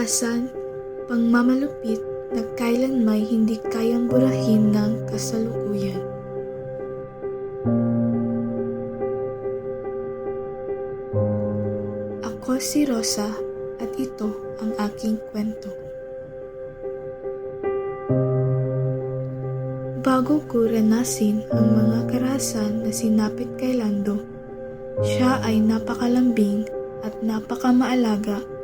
Karahasan, pangmamalupit na kailanmay hindi kayang burahin ng kasalukuyan. Ako si Rosa at ito ang aking kwento. Bago ko ranasin ang mga karahasan na sinapit kay Lando, siya ay napakalambing at napakamaalaga.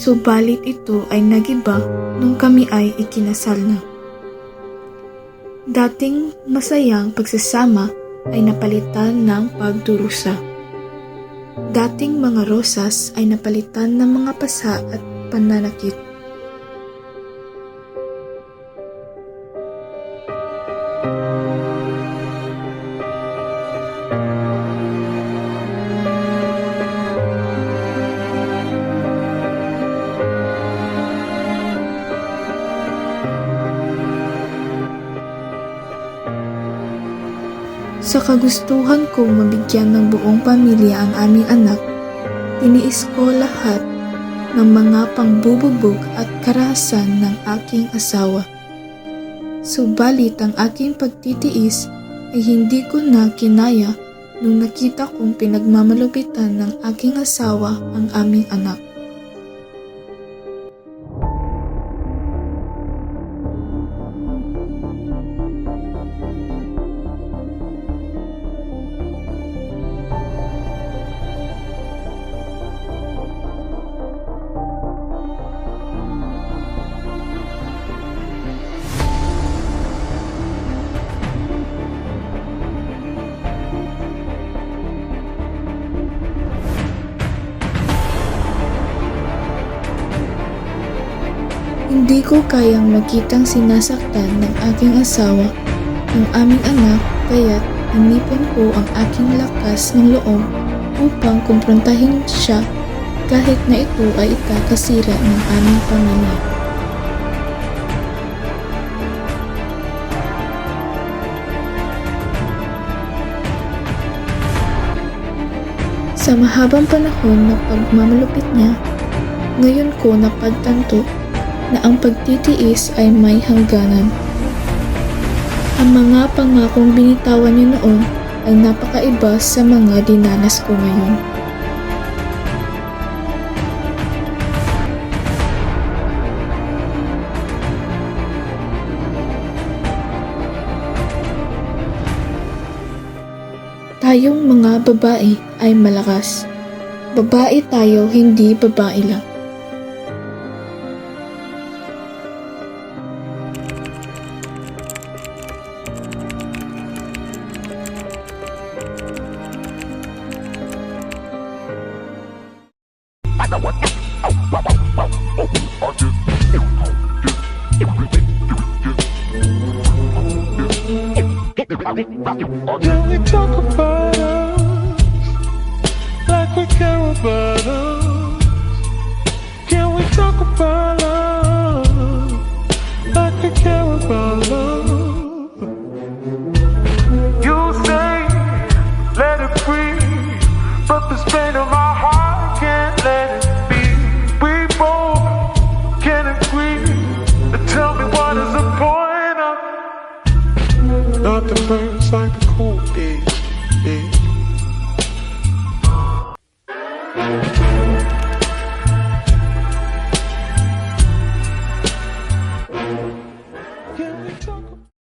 Subalit ito ay nagiba nung kami ay ikinasal na. Dating masayang pagsasama ay napalitan ng pagdurusa. Dating mga rosas ay napalitan ng mga pasa at pananakit. Sa kagustuhan kong mabigyan ng buong pamilya ang aming anak, tiniis ko lahat ng mga pangbubugbog at karahasan ng aking asawa. Subalit ang aking pagtitiis ay hindi ko na kinaya nung nakita kong pinagmamalupitan ng aking asawa ang aming anak. Hindi ko kayang makitang sinasaktan ng aking asawa ang aming anak, kaya't inipon ko ang aking lakas ng loob upang kumprontahin siya kahit na ito ay ikakasira ng aming pamilya. Sa mahabang panahon na pagmamalupit niya, ngayon ko napagtanto na ang pagtitiis ay may hangganan. Ang mga pangakong binitawan niya noon ay napakaiba sa mga dinanas ko ngayon. Tayong mga babae ay malakas. Babae tayo, hindi babae lang. Can we talk about us like we care about us?